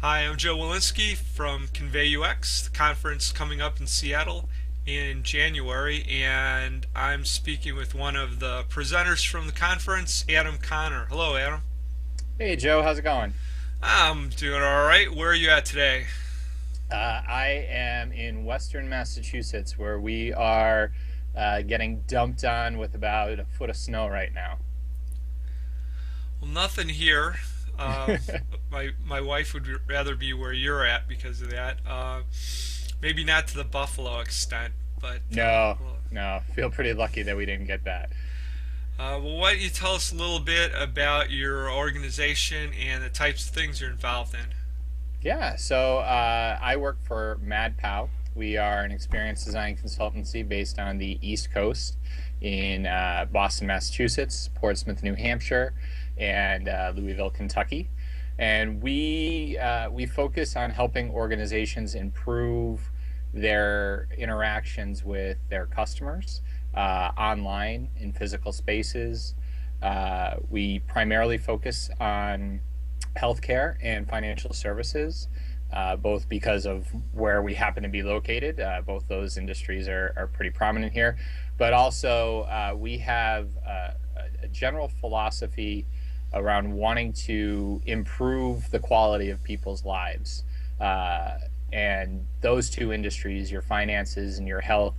Hi, I'm Joe Walensky from ConveyUX, the conference coming up in Seattle in January, and I'm speaking with one of the presenters from the conference, Adam Connor. Hello, Adam. Hey Joe, how's it going? I'm doing all right. Where are you at today? I am in Western Massachusetts where we are getting dumped on with about a foot of snow right now. Well, nothing here. My wife would rather be where you're at because of that. Maybe not to the Buffalo extent, but No, no, feel pretty lucky that we didn't get that. well, why don't you tell us a little bit about your organization and the types of things you're involved in? Yeah, so I work for MadPow. We are an experience design consultancy based on the East Coast in Boston, Massachusetts, Portsmouth, New Hampshire, and Louisville, Kentucky. And we focus on helping organizations improve their interactions with their customers online in physical spaces. We primarily focus on healthcare and financial services, both because of where we happen to be located. Both those industries are pretty prominent here, but also we have a general philosophy around wanting to improve the quality of people's lives. And those two industries, your finances and your health,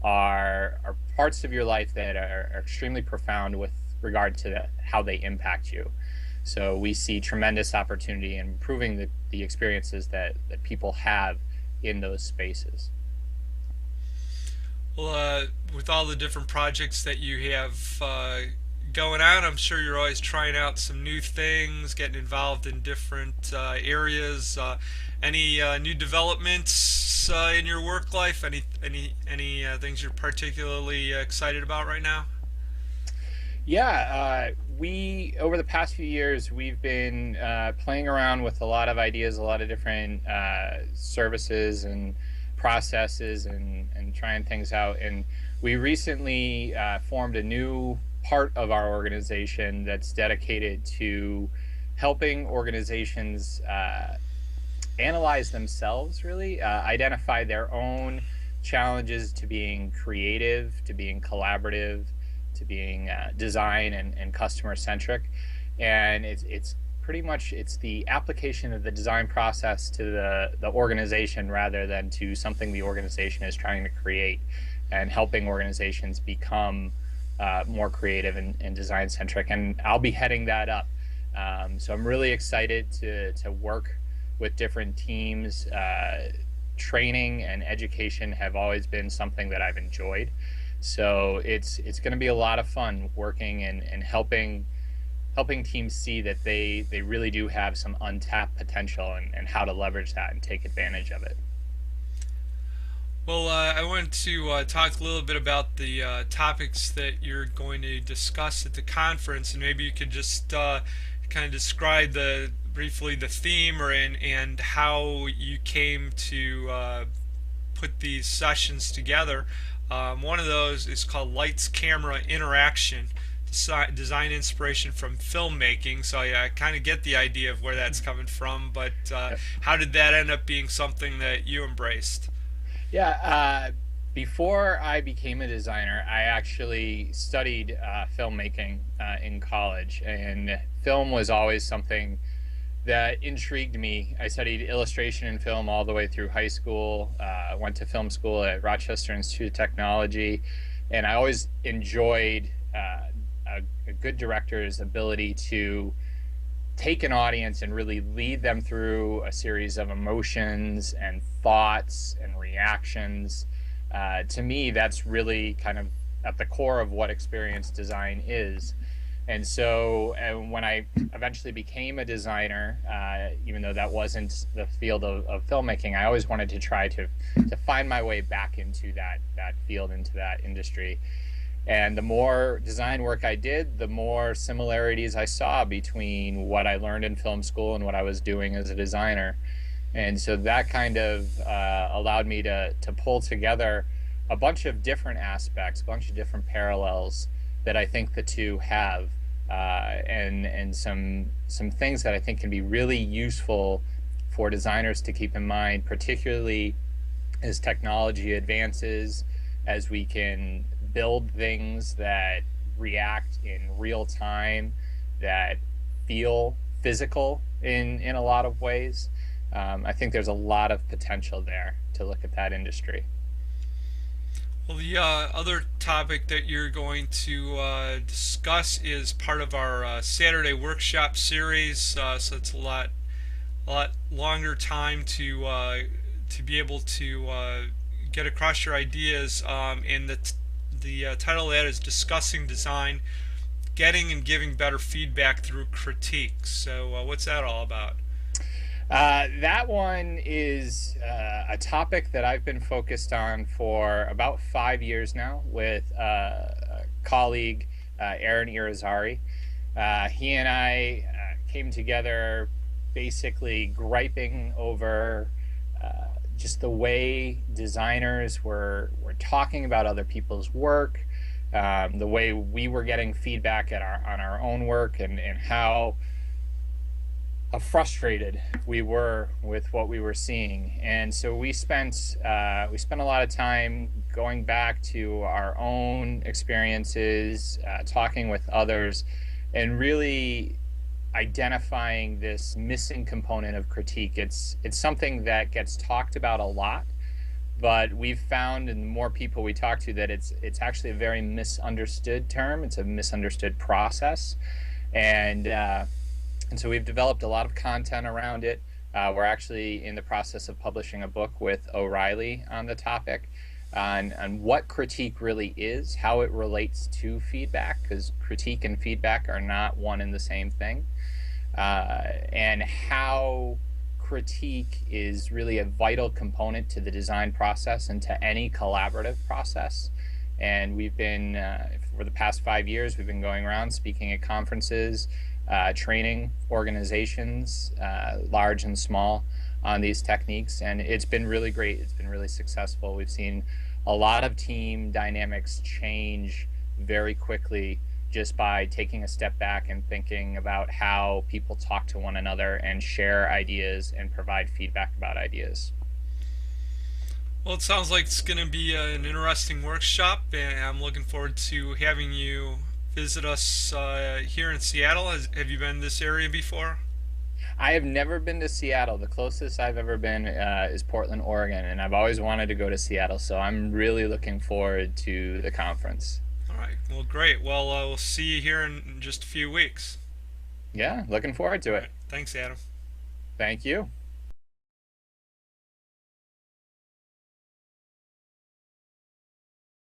are parts of your life that are extremely profound with regard to how they impact you. So we see tremendous opportunity in improving the experiences that people have in those spaces. Well, with all the different projects that you have going on, I'm sure you're always trying out some new things, getting involved in different areas. Any new developments in your work life? Any things you're particularly excited about right now? Yeah, we over the past few years we've been playing around with a lot of ideas, a lot of different services and processes, and trying things out. And we recently formed a new part of our organization that's dedicated to helping organizations analyze themselves, really identify their own challenges to being creative, to being collaborative, to being design and customer centric. And it's pretty much it's the application of the design process to the organization rather than to something the organization is trying to create, and helping organizations become more creative and design centric. And I'll be heading that up. So I'm really excited to work with different teams. Training and education have always been something that I've enjoyed. So it's going to be a lot of fun working and helping teams see that they really do have some untapped potential, and how to leverage that and take advantage of it. Well, I wanted to talk a little bit about the topics that you're going to discuss at the conference, and maybe you could just kind of describe the briefly the theme and how you came to put these sessions together. One of those is called Lights Camera Interaction. Design inspiration from filmmaking. So yeah, I kind of get the idea of where that's coming from, but Yep. how did that end up being something that you embraced? Yeah, before I became a designer, I actually studied filmmaking in college, and film was always something that intrigued me. I studied illustration and film all the way through high school. Went to film school at Rochester Institute of Technology, and I always enjoyed a good director's ability to take an audience and really lead them through a series of emotions and thoughts and reactions. To me, that's really kind of at the core of what experience design is. And so when I eventually became a designer, even though that wasn't the field of filmmaking, I always wanted to try to find my way back into that field, into that industry. And the more design work I did, the more similarities I saw between what I learned in film school and what I was doing as a designer. And so that kind of allowed me to pull together a bunch of different aspects, a bunch of different parallels that I think the two have, and some things that I think can be really useful for designers to keep in mind, particularly as technology advances, as we can build things that react in real time, that feel physical in a lot of ways. I think there's a lot of potential there to look at that industry. Well, the other topic that you're going to discuss is part of our Saturday workshop series, so it's a lot longer time to be able to get across your ideas. And the title of that is discussing design, getting and giving better feedback through critique. So, what's that all about? That one is a topic that I've been focused on for about 5 years now with a colleague, Aaron Irizarry. He and I came together basically griping over just the way designers were talking about other people's work, the way we were getting feedback on our own work, and how frustrated we were with what we were seeing. And so we spent a lot of time going back to our own experiences, talking with others, and really identifying this missing component of critique. It's something that gets talked about a lot, but we've found, and the more people we talk to, that it's actually a very misunderstood term. It's a misunderstood process, and so we've developed a lot of content around it. We're actually in the process of publishing a book with O'Reilly on the topic, on what critique really is, how it relates to feedback, because critique and feedback are not one and the same thing, and how critique is really a vital component to the design process and to any collaborative process. And we've been, for the past 5 years, we've been going around speaking at conferences, training organizations, large and small, on these techniques, and it's been really great. It's been really successful. We've seen a lot of team dynamics change very quickly just by taking a step back and thinking about how people talk to one another and share ideas and provide feedback about ideas. Well, it sounds like it's going to be an interesting workshop, and I'm looking forward to having you visit us here in Seattle. Have you been in this area before? I have never been to Seattle. The closest I've ever been is Portland, Oregon, and I've always wanted to go to Seattle, so I'm really looking forward to the conference. All right. Well, great. Well, we'll see you here in just a few weeks. Yeah, looking forward to All it. right. Thanks, Adam. Thank you.